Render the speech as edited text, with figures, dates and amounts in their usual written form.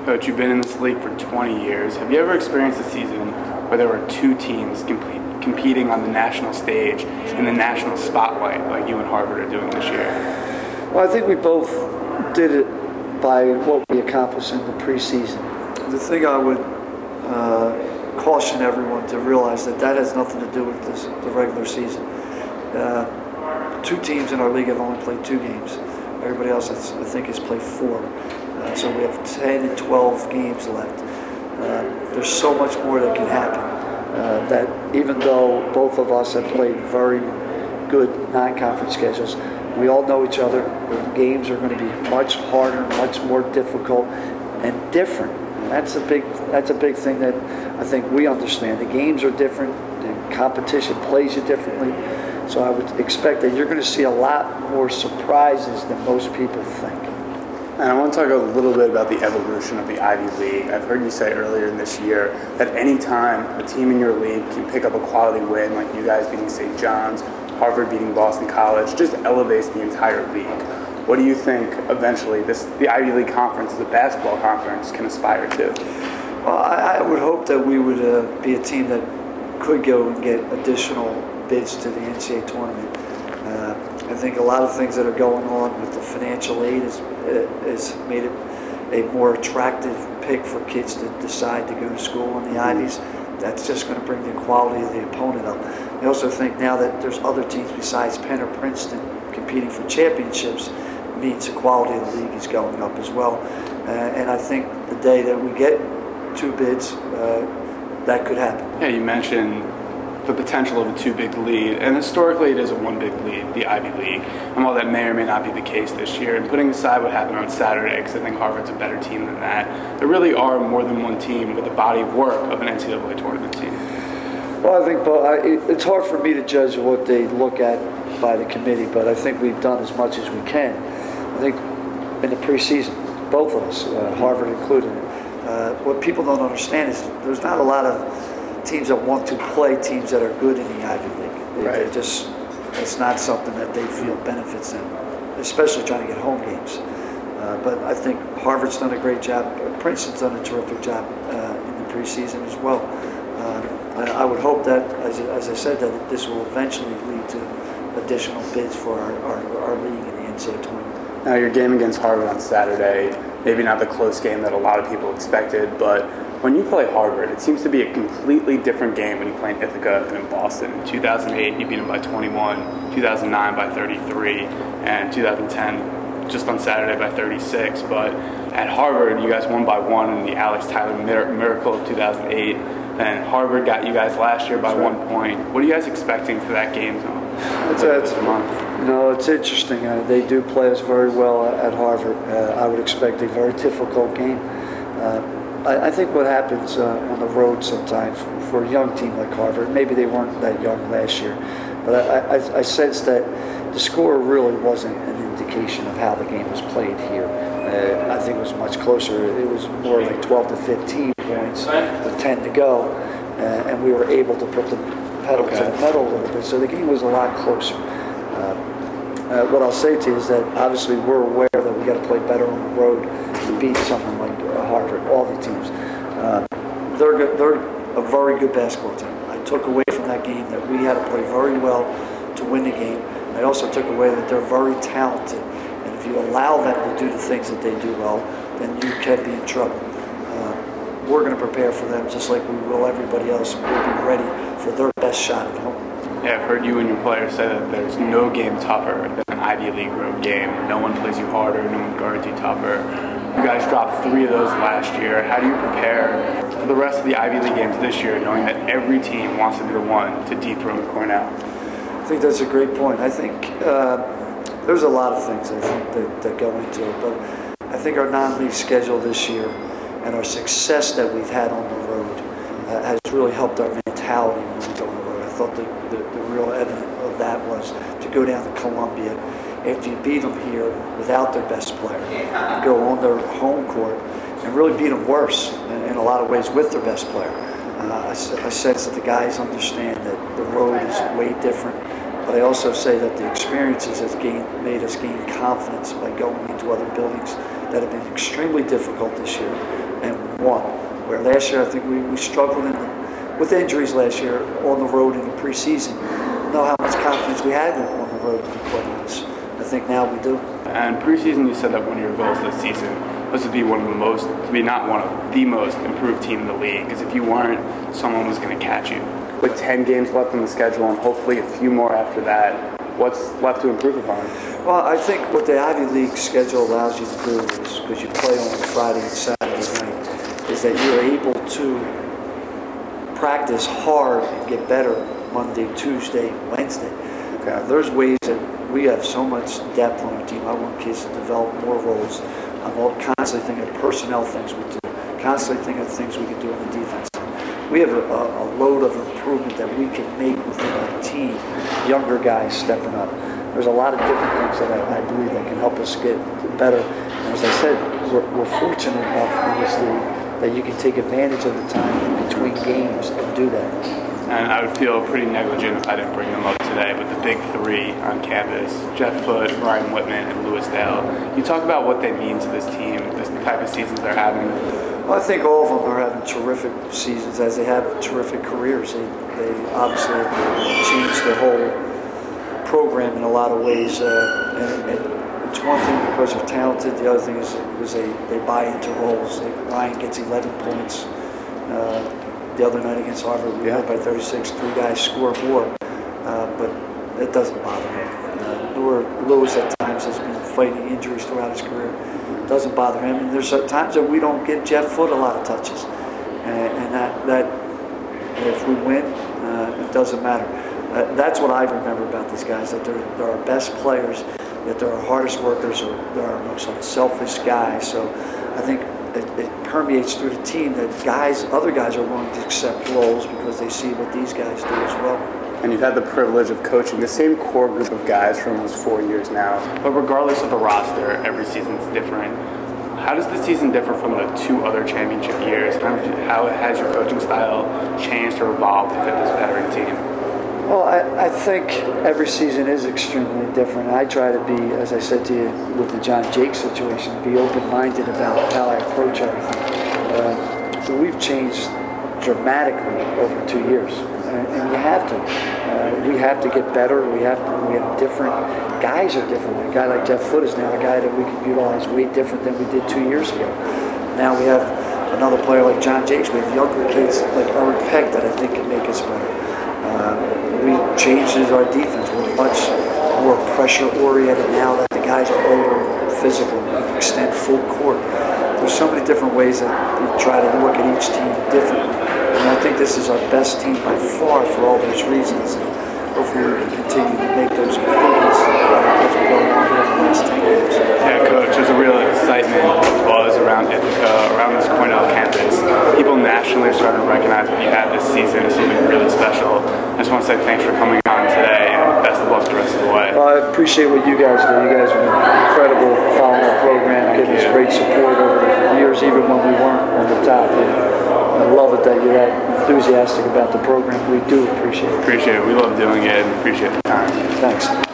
Coach, you've been in this league for 20 years. Have you ever experienced a season where there were two teams competing on the national stage in the national spotlight like you and Harvard are doing this year? Well, I think we both did it by what we accomplished in the preseason. The thing I would caution everyone to realize that has nothing to do with the regular season. Two teams in our league have only played 2 games. Everybody else, I think, has played 4. So we have 10 and 12 games left. There's so much more that can happen. That even though both of us have played very good non-conference schedules, we all know each other. The games are going to be much harder, much more difficult, and different. And that's a big thing that I think we understand. The games are different. The competition plays you differently. So I would expect that you're going to see a lot more surprises than most people think. And I want to talk a little bit about the evolution of the Ivy League. I've heard you say earlier in this year that any time a team in your league can pick up a quality win, like you guys beating St. John's, Harvard beating Boston College, just elevates the entire league. What do you think eventually the Ivy League conference as a basketball conference can aspire to? Well, I would hope that we would be a team that could go and get additional bids to the NCAA tournament. I think a lot of things that are going on with the financial aid has made it a more attractive pick for kids to decide to go to school in the Ivies. That's just going to bring the quality of the opponent up. I also think now that there's other teams besides Penn or Princeton competing for championships means the quality of the league is going up as well. And I think the day that we get 2 bids, that could happen. Yeah, you mentioned the potential of a 2-big lead, and historically it is a 1-big lead, the Ivy League. And while that may or may not be the case this year, and putting aside what happened on Saturday, because I think Harvard's a better team than that, there really are more than one team with the body of work of an NCAA tournament team. Well, I think it's hard for me to judge what they look at by the committee, but I think we've done as much as we can. I think in the preseason, both of us, Harvard included, what people don't understand is there's not a lot of teams that want to play teams that are good in the Ivy League. It's not something that they feel benefits them, especially trying to get home games. But I think Harvard's done a great job. Princeton's done a terrific job in the preseason as well. I would hope that, as I said, that this will eventually lead to additional bids for our league in the NCAA tournament. Now, your game against Harvard on Saturday, maybe not the close game that a lot of people expected, but when you play Harvard, it seems to be a completely different game when you play in Ithaca than in Boston. In 2008, you beat them by 21, 2009 by 33, and 2010 just on Saturday by 36. But at Harvard, you guys won by 1 in the Alex Tyler miracle of 2008. And Harvard got you guys last year by 1 point. What are you guys expecting for that game this month? No, it's interesting. They do play us very well at Harvard. I would expect a very difficult game. I think what happens on the road sometimes for a young team like Harvard, maybe they weren't that young last year, but I sense that the score really wasn't an indication of how the game was played here. I think it was much closer. It was more like 12 to 15 points with 10 to go, and we were able to put the pedal to the metal a little bit, so the game was a lot closer. What I'll say to you is that obviously we're aware that we got to play better on the road to beat someone like Harvard, all the teams. They're a very good basketball team. I took away from that game that we had to play very well to win the game. I also took away that they're very talented. And if you allow them to do the things that they do well, then you can be in trouble. We're going to prepare for them just like we will everybody else. We'll be ready for their best shot at home. Yeah, I've heard you and your players say that there's no game tougher than an Ivy League road game. No one plays you harder, no one guards you tougher. You guys dropped 3 of those last year. How do you prepare for the rest of the Ivy League games this year, knowing that every team wants to be the one to dethrone Cornell? I think that's a great point. I think there's a lot of things I think that go into it, but I think our non-league schedule this year and our success that we've had on the road has really helped our mentality when we go on the road. I thought the real evidence of that was to go down to Columbia after you beat them here without their best player and go on their home court and really beat them worse in a lot of ways with their best player. I sense that the guys understand that the road is way different, but I also say that the experiences has made us gain confidence by going into other buildings that have been extremely difficult this year. won. Where last year I think we struggled with injuries last year on the road in the preseason. Know how much confidence we had on the road, to be quite honest. I think now we do. And preseason, you said that one of your goals this season was to be not one of the most improved team in the league. Because if you weren't, someone was going to catch you. With 10 games left on the schedule and hopefully a few more after that, what's left to improve upon? Well, I think what the Ivy League schedule allows you to do is, because you play on Friday and Saturday night, is that you're able to practice hard and get better Monday, Tuesday, Wednesday. Okay. There's ways that we have so much depth on our team. I want kids to develop more roles. I'm constantly thinking of personnel things we do, constantly thinking of things we can do on the defense. We have a load of improvement that we can make within our team, younger guys stepping up. There's a lot of different things that I believe that can help us get better. And as I said, we're fortunate enough in this league that you can take advantage of the time between games and do that. And I would feel pretty negligent if I didn't bring them up today, but the big three on campus, Jeff Foote, Ryan Whitman, and Lewis Dale. You talk about what they mean to this team, this type of seasons they're having. Well, I think all of them are having terrific seasons as they have terrific careers. They obviously have changed their whole program in a lot of ways. And it's one thing because they're talented. The other thing is because they buy into roles. Ryan gets 11 points. The other night against Harvard, we won by 36. 3 guys score more, but it doesn't bother him. Lewis at times has been fighting injuries throughout his career. It doesn't bother him. And there's times that we don't give Jeff Foote a lot of touches, and that if we win, it doesn't matter. That's what I remember about these guys, that they're our best players, that they're our hardest workers, or they're our most unselfish guys. So I think it permeates through the team that other guys are willing to accept roles because they see what these guys do as well. And you've had the privilege of coaching the same core group of guys for almost 4 years now. But regardless of the roster, every season's different. How does this season differ from the 2 other championship years? How has your coaching style changed or evolved to fit this veteran team? Well, I think every season is extremely different. I try to be, as I said to you, with the John Jake situation, be open-minded about how I approach everything. So we've changed dramatically over 2 years, and you have to. We have to get better. We have different guys are different. A guy like Jeff Foote is now a guy that we can utilize way different than we did 2 years ago. Now we have another player like John Jakes. We have younger kids like Eric Peck that I think can make us better. We changed our defense. We're much more pressure-oriented now that the guys are older, physical, we can extend full court. There's so many different ways that we try to look at each team differently. And I think this is our best team by far for all those reasons. And hopefully we can continue to make those improvements as we go along here in the next 10 years. Yeah, Coach, there's a real excitement, buzz around Ithaca, around this Cornell campus. People nationally are starting to recognize what you had this season as something really special. I just want to say thanks for coming on today, and best of luck the rest of the way. Well, I appreciate what you guys do. You guys have been incredible following our program, giving us great support over the years, even when we weren't on the top. I love it that you're that enthusiastic about the program. We do appreciate it. Appreciate it. We love doing it and appreciate the time. Thanks.